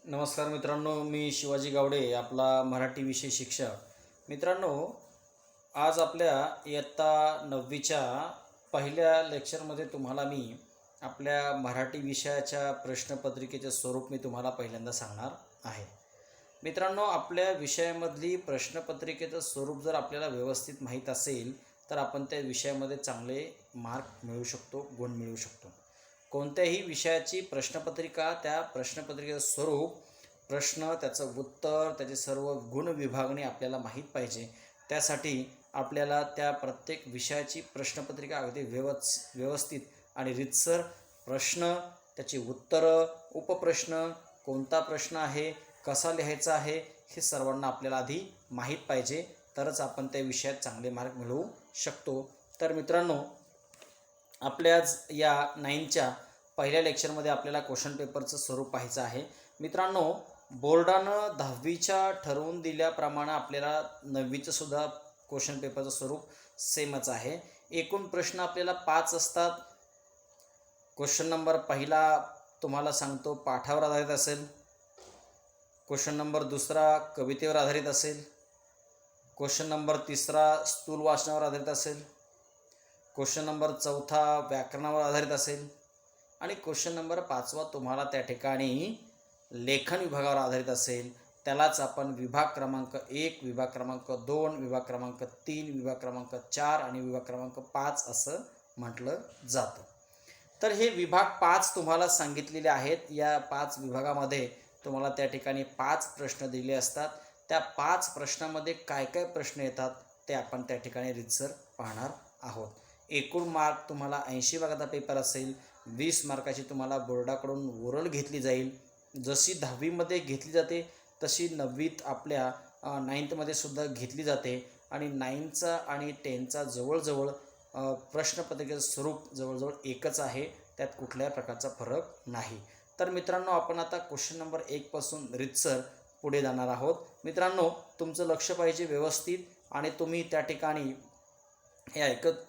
नमस्कार मित्रांनो, मी शिवाजी गावडे, आपला मराठी विषय शिक्षक. मित्रांनो, आज आपल्या इयत्ता 9वीच्या पहिल्या लेक्चरमध्ये तुम्हाला मी आपल्या मराठी विषयाच्या प्रश्नपत्रिकेचे स्वरूप मी तुम्हाला पहिल्यांदा सांगणार आहे. मित्रांनो, आपल्या विषयामधली प्रश्नपत्रिकेचं स्वरूप जर आपल्याला व्यवस्थित माहीत असेल, तर आपण त्या विषयामध्ये चांगले मार्क मिळवू शकतो, गुण मिळवू शकतो. कोणत्याही विषयाची प्रश्नपत्रिका, त्या प्रश्नपत्रिकेचं स्वरूप, प्रश्न, त्याचं उत्तर, त्याचे सर्व गुण विभागणी आपल्याला माहीत पाहिजे. त्यासाठी आपल्याला त्या प्रत्येक विषयाची प्रश्नपत्रिका अगदी व्यवस्थित आणि रीतसर प्रश्न, त्याची उत्तरं, उपप्रश्न, कोणता प्रश्न आहे, कसा लिहायचा आहे, हे सर्वांना आपल्याला आधी माहीत पाहिजे. तरच आपण त्या विषयात चांगले मार्क मिळवू शकतो. तर मित्रांनो, आपल्याच या 9च्या पहिल्या लेक्चरमध्ये आपल्याला क्वेश्चन पेपरचं स्वरूप पाहायचं आहे. मित्रांनो, बोर्डानं 10वीच्या ठरवून दिल्याप्रमाणे आपल्याला 9वीचं सुद्धा क्वेश्चन पेपरचं स्वरूप सेमच आहे. एकूण प्रश्न आपल्याला 5 असतात. क्वेश्चन नंबर पहिला तुम्हाला सांगतो पाठावर आधारित असेल. क्वेश्चन नंबर दुसरा कवितेवर आधारित असेल. क्वेश्चन नंबर तिसरा स्थूल वाचनावर आधारित असेल. क्वेश्चन नंबर चौथा व्याकरणावर आधारित असेल. आणि क्वेश्चन नंबर 5वा तुम्हाला त्या ठिकाणी लेखन विभागावर आधारित असेल. त्यालाच आपण विभाग क्रमांक 1, विभाग क्रमांक 2, विभाग क्रमांक 3, विभाग क्रमांक 4 आणि विभाग क्रमांक 5 असं म्हटलं जातं. तर हे विभाग 5 तुम्हाला सांगितलेले आहेत. या 5 विभागामध्ये तुम्हाला त्या ठिकाणी 5 प्रश्न दिले असतात. त्या 5 प्रश्नामध्ये काय काय प्रश्न येतात ते आपण त्या ठिकाणी रीतसर पाहणार आहोत. एकूण मार्क तुम्हाला 80 मार्काचा पेपर असेल. 20 मार्काची तुम्हाला बोर्डाकडून ओरल घेतली जाईल. जशी 10वीमध्ये घेतली जाते तशी 9वीत आपल्या 9थमध्ये सुद्धा घेतली जाते. आणि 9चा आणि 10चा जवळजवळ प्रश्नपत्रिकेचं स्वरूप जवळजवळ एकच आहे. त्यात कुठल्याही प्रकारचा फरक नाही. तर मित्रांनो, आपण आता क्वेश्चन नंबर 1 रीतसर पुढे जाणार आहोत. मित्रांनो, तुमचं लक्ष पाहिजे व्यवस्थित, आणि तुम्ही त्या ठिकाणी हे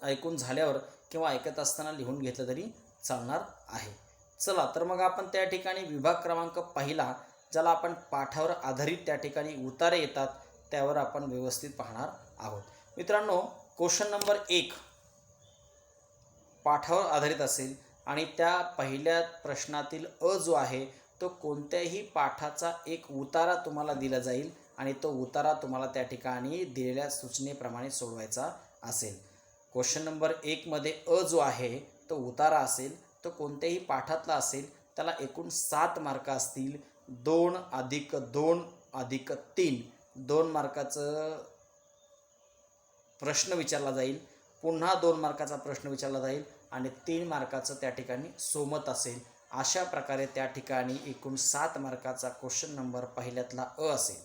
ऐकून झाल्यावर किंवा ऐकत असताना लिहून घेतलं तरी चालणार आहे. चला, तर मग आपण त्या ठिकाणी विभाग क्रमांक पहिला, ज्याला आपण पाठावर आधारित त्या ठिकाणी उतारे येतात, त्यावर आपण व्यवस्थित पाहणार आहोत. मित्रांनो, क्वेश्चन नंबर 1 पाठावर आधारित असेल आणि त्या पहिल्या प्रश्नातील जो आहे तो कोणत्याही पाठाचा एक उतारा तुम्हाला दिला जाईल आणि तो उतारा तुम्हाला त्या ठिकाणी दिलेल्या सूचनेप्रमाणे सोडवायचा असेल. क्वेश्चन नंबर 1मध्ये जो आहे तो उतारा असेल, तो कोणत्याही पाठातला असेल, त्याला एकूण 7 मार्क असतील. 2 + 2 + 3 2 मार्काचं प्रश्न विचारला जाईल. पुन्हा 2 मार्काचा प्रश्न विचारला जाईल आणि 3 मार्काचं त्या ठिकाणी सोमत असेल. अशा प्रकारे त्या ठिकाणी एकूण 7 मार्काचा क्वेश्चन नंबर पहिल्यातला असेल.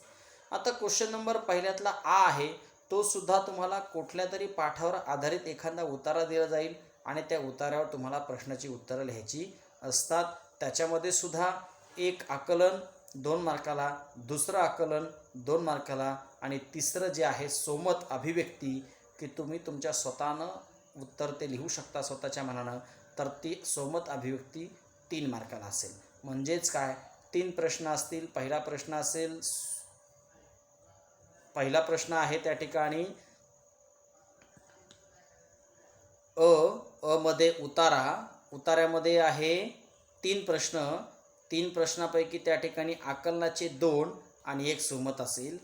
आता क्वेश्चन नंबर पहिल्यातला आहे तो सुद्धा तुम्हाला कुठल्या तरी पाठावर आधारित एखादा उतारा दिला जाईल आणि त्या उतार्यावर तुम्हाला प्रश्नाची उत्तरं लिहायची असतात. त्याच्यामध्ये सुद्धा एक आकलन 2 मार्काला, दुसरं आकलन 2 मार्काला आणि तिसरं जे आहे सोमत अभिव्यक्ती, की तुम्ही तुमच्या स्वतःनं उत्तर ते लिहू शकता स्वतःच्या मनानं, तर ती सोमत अभिव्यक्ती 3 मार्काला असेल. म्हणजेच काय, 3 प्रश्न असतील. पहिला प्रश्न आहे त्या ठिकाणी मध्ये उतार्यामध्ये आहे 3 प्रश्न. 3 प्रश्नापैकी त्या ठिकाणी आकलनाचे 2 आणि 1 सोमत असेल.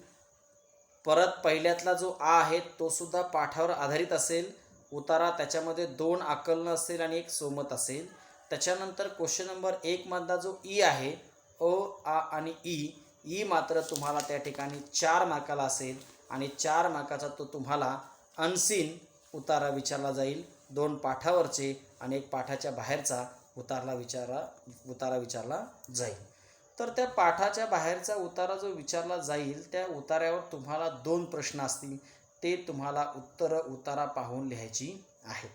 परत पहिल्यातला जो आहे तो सुद्धा पाठावर आधारित असेल. उतारा त्याच्यामध्ये 2 आकलनं असेल आणि 1 सोमत असेल. त्याच्यानंतर क्वेश्चन नंबर 1मधला जो आहे, आ आणि ई मात्र तुम्हाला त्या ठिकाणी 4 मार्काला असेल आणि 4 मार्काचा तो तुम्हाला अनसीन उतारा विचारला जाईल. 2 पाठावरचे आणि 1 पाठाच्या बाहेरचा उतारा विचारला जाईल. तर त्या पाठाच्या बाहेरचा उतारा जो विचारला जाईल, त्या उतार्यावर तुम्हाला 2 प्रश्न असतील. ते तुम्हाला उतारा पाहून लिहायची आहेत.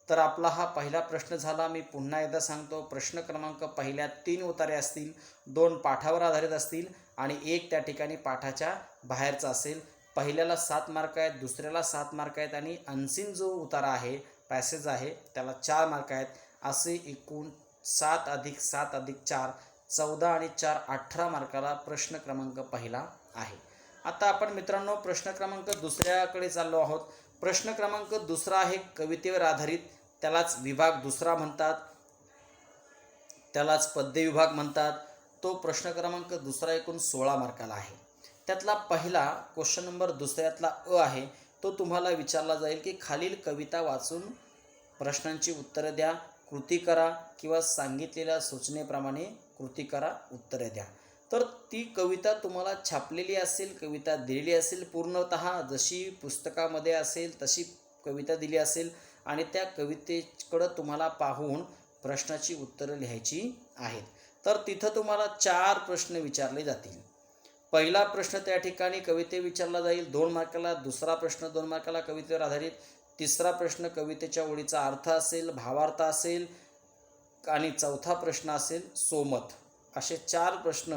तर आपला हा पहिला प्रश्न झाला. मी पुन्हा एकदा सांगतो, प्रश्न क्रमांक पहिल्या 3 उतारे असतील. 2 पाठावर आधारित असतील आणि 1 त्या ठिकाणी पाठाच्या बाहेरचा असेल. पहिल्याला 7 मार्क आहेत, दुसऱ्याला 7 मार्क आहेत आणि अनसीन जो उतारा आहे, पॅसेज आहे, त्याला 4 मार्क आहेत. असे एकूण 7 + 7 + 4 14 आणि 4 18 मार्काला प्रश्न क्रमांक पहिला आहे. आता आपण मित्रांनो प्रश्न क्रमांक दुसऱ्याकडे चाललो आहोत. प्रश्न क्रमांक दुसरा आहे कवितेवर आधारित, त्यालाच विभाग दुसरा म्हणतात, त्यालाच पद्य विभाग म्हणतात. तो प्रश्न क्रमांक दुसरा एकूण 16 मार्काला आहे. त्यातला पहिला क्वेश्चन नंबर दुसऱ्यातला आहे, तो तुम्हाला विचारला जाईल की खालील कविता वाचून प्रश्नांची उत्तरं द्या, कृती करा किंवा सांगितलेल्या सूचनेप्रमाणे कृती करा, उत्तरे द्या. तर ती कविता तुम्हाला छापलेली असेल, कविता दिलेली असेल, पूर्णतः जशी पुस्तकामध्ये असेल तशी कविता दिली असेल आणि त्या कवितेकडं तुम्हाला पाहून प्रश्नाची उत्तरं लिहायची आहेत. तर तिथं तुम्हाला 4 प्रश्न विचारले जातील. पहिला प्रश्न त्या ठिकाणी कविते विचारला जाईल 2 मार्काला, दुसरा प्रश्न 2 मार्काला कवितेवर आधारित, तिसरा प्रश्न कवितेच्या ओळीचा अर्थ असेल, भावार्थ असेल आणि चौथा प्रश्न असेल सोमत. असे 4 प्रश्न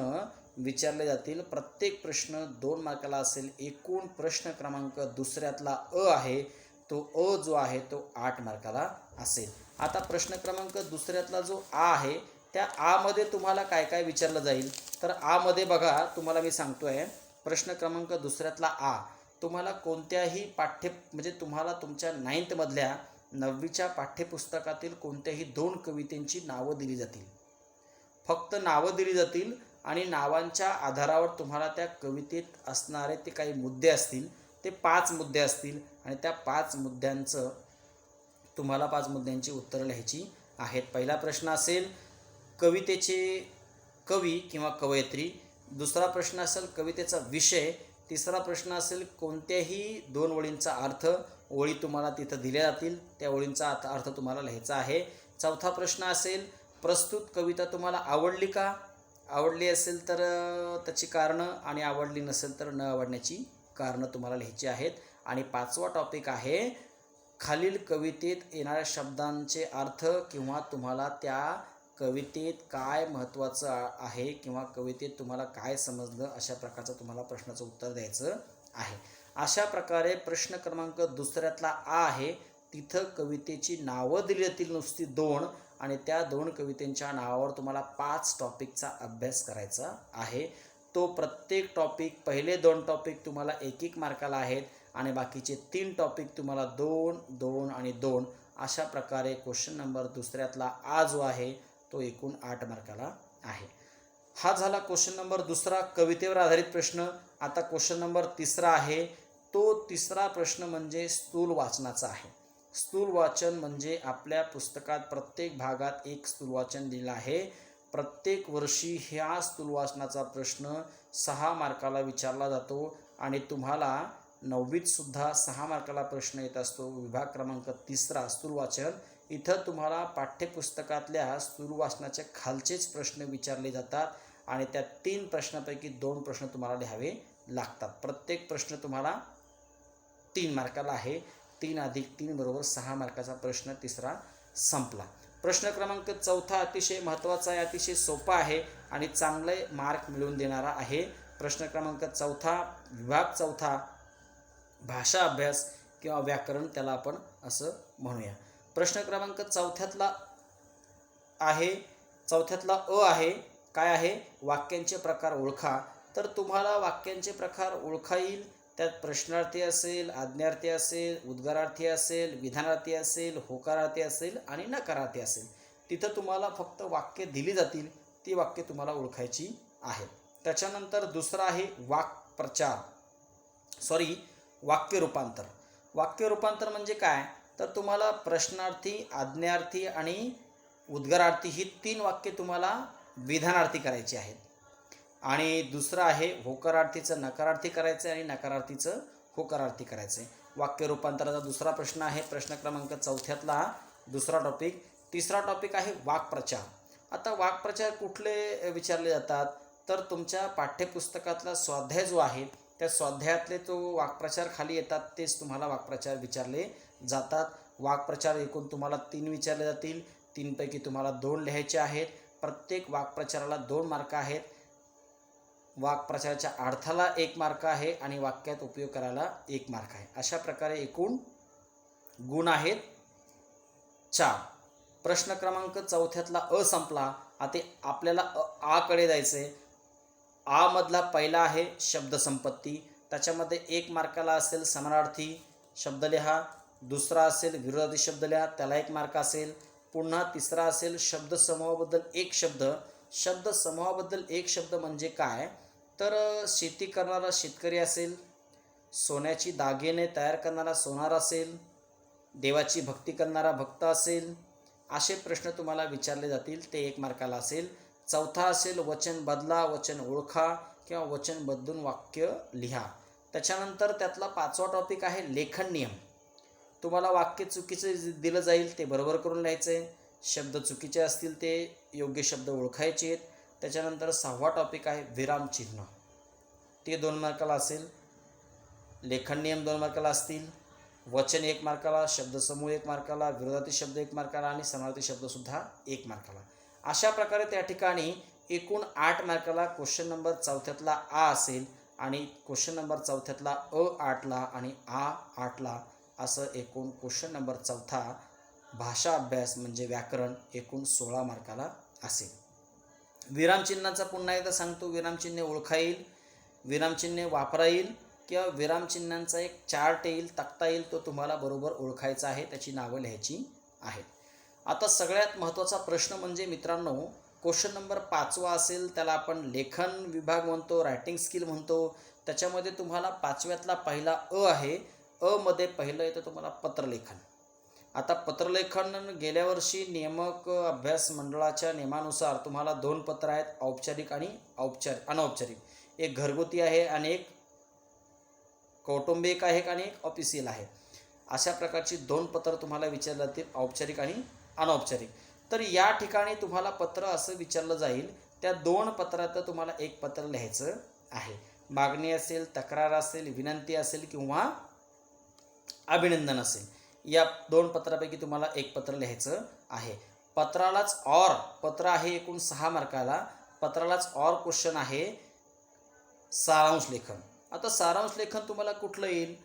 विचारले जातील. प्रत्येक प्रश्न 2 मार्काला असेल. एकूण प्रश्न क्रमांक दुसऱ्यातला आहे, तो जो आहे तो 8 मार्काला असेल. आता प्रश्न क्रमांक दुसऱ्यातला जो आहे, त्या मध्ये तुम्हाला काय काय विचारलं जाईल. तर मध्ये बघा, तुम्हाला मी सांगतोय प्रश्न क्रमांक दुसऱ्यातला तुम्हाला कोणत्याही म्हणजे तुम्हाला तुमच्या 9th मधल्या 9वीच्या पाठ्यपुस्तकातील कोणत्याही 2 कवितेंची नावं दिली जातील. फक्त नावं दिली जातील आणि नावांच्या आधारावर तुम्हाला त्या कवितेत असणारे ते काही मुद्दे असतील, ते 5 मुद्दे असतील आणि त्या 5 मुद्द्यांचं तुम्हाला 5 मुद्द्यांची उत्तरं लिहायची आहेत. पहिला प्रश्न असेल कवितेचे कवी किंवा कवयित्री, दुसरा प्रश्न असेल कवितेचा विषय, तिसरा प्रश्न असेल कोणत्याही 2 ओळींचा अर्थ. ओळी तुम्हाला तिथं दिल्या जातील, त्या ओळींचा अर्थ तुम्हाला लिहायचा आहे. चौथा प्रश्न असेल प्रस्तुत कविता तुम्हाला आवडली का, आवडली असेल तर त्याची कारणं आणि आवडली नसेल तर न आवडण्याची कारणं तुम्हाला लिहायची आहेत. आणि 5वा टॉपिक आहे खालील कवितेत येणाऱ्या शब्दांचे अर्थ किंवा तुम्हाला त्या कवितेत काय महत्त्वाचं आहे किंवा कवितेत तुम्हाला काय समजलं, अशा प्रकारचं तुम्हाला प्रश्नाचं उत्तर द्यायचं आहे. अशा प्रकारे प्रश्न क्रमांक दुसऱ्यातला आहे, तिथं कवितेची नावं दिली जातील नुसती 2 आणि त्या 2 कवितेंच्या नावावर तुम्हाला 5 टॉपिकचा अभ्यास करायचा आहे. तो प्रत्येक टॉपिक, पहिले 2 टॉपिक तुम्हाला 1-1 मार्काला आहेत आणि बाकीचे 3 टॉपिक तुम्हाला 2, 2 आणि 2 अशा प्रकारे क्वेश्चन नंबर दुसऱ्यातला जो आहे तो एकूण 8 मार्काला आहे. हा झाला क्वेश्चन नंबर दुसरा, कवितेवर आधारित प्रश्न. आता क्वेश्चन नंबर तिसरा आहे, तो तिसरा प्रश्न म्हणजे स्थूल वाचनाचा आहे. स्थूल वाचन म्हणजे आपल्या पुस्तकात प्रत्येक भागात एक स्थूल वाचन दिलं आहे. प्रत्येक वर्षी ह्या स्थूल वाचनाचा प्रश्न 6 मार्काला विचारला जातो आणि तुम्हाला 9वीत सुद्धा 6 मार्काला प्रश्न येत असतो. विभाग क्रमांक 3 स्थूल वाचन. इथं तुम्हाला पाठ्यपुस्तकातल्या स्थूल वाचनाचे खालचेच प्रश्न विचारले जातात आणि त्या 3 प्रश्नापैकी 2 प्रश्न तुम्हाला लिहावे लागतात. प्रत्येक प्रश्न तुम्हाला 3 मार्काला आहे. 3 अधिक 3 बरोबर 6 मार्काचा प्रश्न तिसरा संपला. प्रश्न क्रमांक 4 अतिशय महत्त्वाचा आहे, अतिशय सोपा आहे आणि चांगले मार्क मिळवून देणारा आहे. प्रश्न क्रमांक 4 विभाग 4 भाषा अभ्यास किंवा व्याकरण, त्याला आपण असं म्हणूया. प्रश्न क्रमांक 4 आहे, 4 आहे, काय आहे, वाक्यांचे प्रकार ओळखा. तर तुम्हाला वाक्यांचे प्रकार ओळखा येईल. त्यात प्रश्नार्थी असेल, आज्ञार्थी असेल, उद्गारार्थी असेल, विधानार्थी असेल, होकारार्थी असेल आणि नकारार्थी असेल. तिथं तुम्हाला फक्त वाक्य दिली जातील, ती वाक्य तुम्हाला ओळखायची आहेत. त्याच्यानंतर दुसरा आहे वाक्य रूपांतर. वाक्य रूपांतर म्हणजे काय, तर तुम्हाला प्रश्नार्थी, आज्ञार्थी आणि उद्गारार्थी ही 3 वाक्ये तुम्हाला विधानार्थी करायची आहेत आणि दुसरं आहे होकारार्थीचं नकारार्थी करायचं आहे आणि नकारार्थीचं होकारार्थी करायचं आहे. वाक्य रूपांतराचा दुसरा प्रश्न आहे प्रश्न क्रमांक 4 दुसरा टॉपिक. तिसरा टॉपिक आहे वाक्प्रचार. आता वाक्प्रचार कुठले विचारले जातात, तर तुमच्या पाठ्यपुस्तकातला स्वाध्याय जो आहे त्या स्वाध्यायातले तो वाक्प्रचार खाली येतात, तेच तुम्हाला वाक्प्रचार विचारले जातात. वाक्प्रचार एकूण तुम्हाला 3 विचारले जातील. 3 पैकी तुम्हाला 2 लिहायचे आहेत. प्रत्येक वाक्प्रचाराला 2 मार्क आहेत. वाक्प्रचाराच्या अर्थाला 1 मार्क आहे आणि वाक्यात उपयोग करायला 1 मार्क आहे. अशा प्रकारे एकूण गुण आहेत 4. प्रश्न क्रमांक 4 संपला. आता आपल्याला आ कडे जायचं आहे. आ मधला पहिला आहे शब्दसंपत्ती, त्याच्यामध्ये 1 मार्काला असेल समानार्थी शब्द लिहा. दुसरा असेल विरोधार्थी शब्द लिहा, त्याला 1 मार्क असेल. पुन्हा तिसरा असेल शब्दसमूहाबद्दल 1 शब्द. शब्दसमूहाबद्दल 1 शब्द म्हणजे काय, तर शेती करणारा शेतकरी असेल, सोन्याची दागिने तयार करणारा सोनार असेल, देवाची भक्ती करणारा भक्त असेल. असे प्रश्न तुम्हाला विचारले जातील, ते 1 मार्काला असेल. चौथा असेल वचन बदला, वचन ओळखा किंवा वचन बदलून वाक्य लिहा. त्याच्यानंतर त्यातला 5वा टॉपिक आहे लेखन नियम. तुम्हाला वाक्य चुकीचं दिलं जाईल ते बरोबर करून लिहायचं आहे. शब्द चुकीचे असतील ते योग्य शब्द ओळखायचे आहेत. त्याच्यानंतर 6वा टॉपिक आहे विरामचिन्ह, ते 2 मार्काला असेल. लेखन नियम 2 मार्काला असतील. वचन 1 मार्काला, शब्दसमूह 1 मार्काला, विरोधार्थी शब्द 1 मार्काला आणि समानार्थी शब्दसुद्धा 1 मार्काला. अशा प्रकारे त्या ठिकाणी एकूण 8 मार्काला क्वेश्चन नंबर 4थ्यातला आ असेल आणि क्वेश्चन नंबर 4थ्यातला अ 8ला आणि आ 8ला, असं एकूण क्वेश्चन नंबर 4था भाषा अभ्यास म्हणजे व्याकरण एकूण 16 मार्काला असेल. विरामचिन्हाचा पुन्हा एकदा सांगतो, विरामचिन्हे ओळखा येईल, विरामचिन्हे वापरा येईल किंवा विरामचिन्हांचा एक चार्ट येईल, तक्ता येईल, तो तुम्हाला बरोबर ओळखायचा आहे, त्याची नावं लिहायची आहेत. आता सगळ्यात महत्त्वाचा प्रश्न म्हणजे मित्रांनो, क्वेश्चन नंबर 5वा असेल, त्याला आपण लेखन विभाग म्हणतो, रायटिंग स्किल म्हणतो. त्याच्यामध्ये तुम्हाला 5व्यातला पहिला अ आहे. अ मध्ये पहिलं येतं तुम्हाला पत्रलेखन. आता पत्रलेखन गेल्या वर्षी नियामक अभ्यास मंडळाच्या नियमानुसार तुम्हाला 2 पत्र आहेत, औपचारिक आणि अनौपचारिक. एक घरगुती आहे आणि एक कौटुंबिक आहे आणि एक ऑफिशियल आहे. अशा प्रकारची 2 पत्र तुम्हाला विचारले जातील, औपचारिक आणि अनौपचारिक. तर या ठिकाणी तुम्हाला पत्र असं विचारलं जाईल, त्या 2 पत्रात तुम्हाला 1 पत्र लिहायचं आहे. मागणी असेल, तक्रार असेल, विनंती असेल किंवा अभिनंदन असेल, या 2 पत्रापैकी तुम्हाला 1 पत्र लिहायचं आहे. पत्रालाच ऑर पत्र आहे एकूण 6 मार्काला. पत्रालाच ऑर क्वेश्चन आहे सारांश लेखन. आता सारांश लेखन तुम्हाला कुठलं येईल,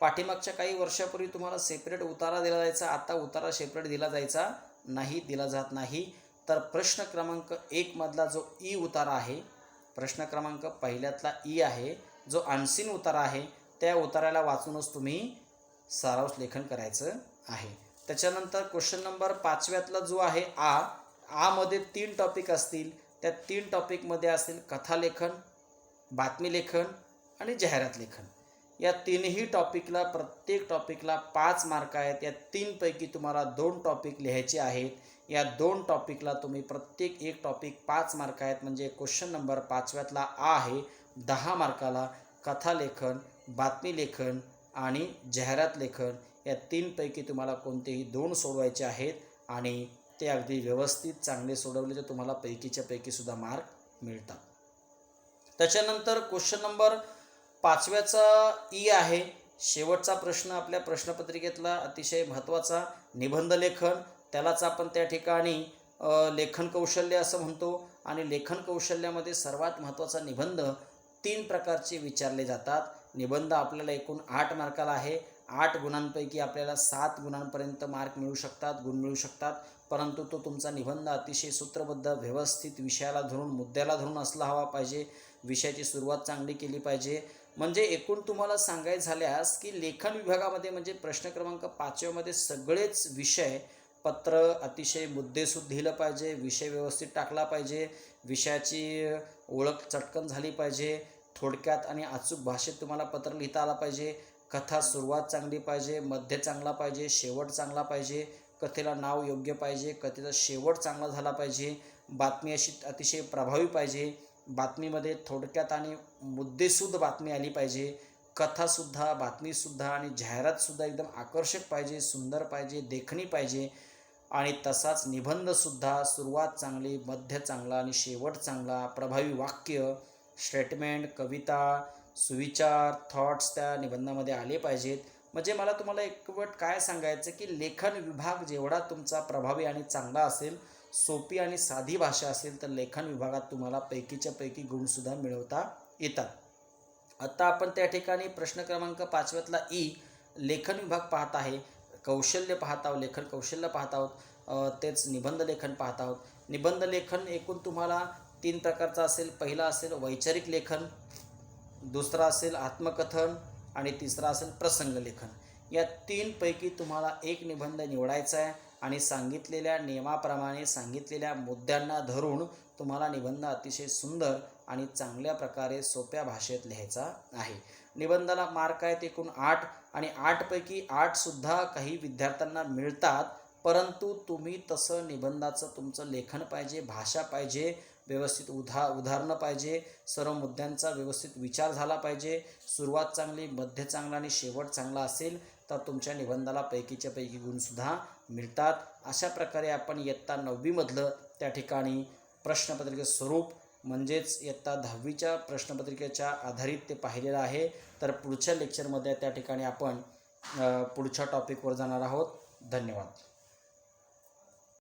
पाठीमागच्या काही वर्षापूर्वी तुम्हाला सेपरेट उतारा दिला जायचा, आता उतारा सेपरेट दिला जायचा नाही, दिला जात नाही. तर प्रश्न क्रमांक 1 मधला जो ई उतारा आहे, प्रश्न क्रमांक पहिल्यातला ई आहे, जो अनसीन उतारा आहे, त्या उताराला वाचूनच तुम्ही सारांश लेखन करायचं आहे. त्याच्यानंतर क्वेश्चन नंबर 5व्यातला जो आहे आ मध्ये 3 टॉपिक असतील. त्या 3 टॉपिकमध्ये असतील कथालेखन, बातमी लेखन आणि जाहिरात लेखन. या 3ही टॉपिकला, प्रत्येक टॉपिकला 5 मार्क आहेत. या 3 पैकी तुम्हाला 2 टॉपिक लिहायचे आहेत. या 2 टॉपिकला तुम्ही प्रत्येक एक टॉपिक 5 मार्क आहेत, म्हणजे क्वेश्चन नंबर 5व्यातला आ आहे 10 मार्काला. कथालेखन, बातमी लेखन आणि जाहिरात लेखन या 3 पैकी तुम्हाला कोणतेही 2 सोडवायचे आहेत आणि ते अगदी व्यवस्थित चांगले सोडवले तर तुम्हाला पैकीच्या पैकीसुद्धा मार्क मिळतात. त्याच्यानंतर क्वेश्चन नंबर 5व्याचा ई आहे, शेवटचा प्रश्न आपल्या प्रश्नपत्रिकेतला अतिशय महत्त्वाचा, निबंध लेखन. त्यालाच आपण त्या ठिकाणी लेखन कौशल्य असं म्हणतो. आणि लेखन कौशल्यामध्ये सर्वात महत्त्वाचा निबंध 3 प्रकारचे विचारले जातात. निबंध आपल्याला एकूण 8 मार्काला आहे. 8 गुणांपैकी आपल्याला 7 गुणांपर्यंत मार्क मिळू शकतात, गुण मिळू शकतात. परंतु तो तुमचा निबंध अतिशय सूत्रबद्ध, व्यवस्थित, विषयाला धरून, मुद्द्याला धरून असला हवा पाहिजे. विषयाची सुरुवात चांगली केली पाहिजे. म्हणजे एकूण तुम्हाला सांगायचं झाल्यास की लेखन विभागामध्ये म्हणजे प्रश्न क्रमांक 5व्यामध्ये सगळेच विषय, पत्र अतिशय मुद्देसूद लिहिलं पाहिजे, विषय व्यवस्थित टाकला पाहिजे, विषयाची ओळख चटकन झाली पाहिजे, थोडक्यात आणि अचूक भाषेत तुम्हाला पत्र लिहिता आलं पाहिजे. कथा सुरुवात चांगली पाहिजे, मध्य चांगला पाहिजे, शेवट चांगला पाहिजे, कथेला नाव योग्य पाहिजे, कथेचा शेवट चांगला झाला पाहिजे, बातमी अशी अतिशय प्रभावी पाहिजे, बातमीमध्ये थोडक्यात आणि मुद्देसूद बातमी आली पाहिजे, कथासुद्धा, बातमीसुद्धा आणि जाहिरातसुद्धा एकदम आकर्षक पाहिजे, सुंदर पाहिजे, देखणी पाहिजे. आणि तसाच निबंधसुद्धा सुरुवात चांगली, मध्य चांगला आणि शेवट चांगला, प्रभावी वाक्य, स्टेटमेंट, कविता, सुविचार, थॉट्स त्या निबंधामध्ये आले पाहिजेत. म्हणजे मला तुम्हाला एकवट काय सांगायचं की लेखन विभाग जेवढा तुमचा प्रभावी आणि चांगला असेल, सोपी आणि साधी भाषा असेल, तर लेखन विभागात तुम्हाला पैकीच्या पैकी गुणसुद्धा मिळवता येतात. आता आपण त्या ठिकाणी प्रश्न क्रमांक 5व्यातला ई लेखन विभाग पाहत आहे, कौशल्य पाहत आहोत, लेखन कौशल्य पाहत आहोत. तेच निबंध लेखन पाहत आहोत. निबंध लेखन एकूण तुम्हाला 3 प्रकारचं असेल. पहिला असेल वैचारिक लेखन, दुसरा असेल आत्मकथन आणि तिसरा असेल प्रसंग लेखन. या 3 पैकी तुम्हाला एक निबंध निवडायचा आहे आणि सांगितलेल्या नियमाप्रमाणे सांगितलेल्या मुद्द्यांना धरून तुम्हाला निबंध अतिशय सुंदर आणि चांगल्या प्रकारे सोप्या भाषेत लिहायचा आहे. निबंधाला मार्क आहेत एकूण 8 आणि 8 पैकी 8 सुद्धा काही विद्यार्थ्यांना मिळतात. परंतु तुम्ही तसं निबंधाचं तुमचं लेखन पाहिजे, भाषा पाहिजे, व्यवस्थित उदाहरणं पाहिजे, सर्व मुद्द्यांचा व्यवस्थित विचार झाला पाहिजे. सुरुवात चांगली, मध्य चांगला आणि शेवट चांगला असेल तर तुमच्या निबंधाला पैकीच्या पैकी गुणसुद्धा मिळतात. अशा प्रकारे आपण इयत्ता 9वीमधलं त्या ठिकाणी प्रश्नपत्रिकेचं स्वरूप म्हणजेच इयत्ता 10वीच्या प्रश्नपत्रिकेच्या आधारित ते पाहिलेलं आहे. तर पुढच्या लेक्चरमध्ये त्या ठिकाणी आपण पुढच्या टॉपिकवर जाणार आहोत. धन्यवाद.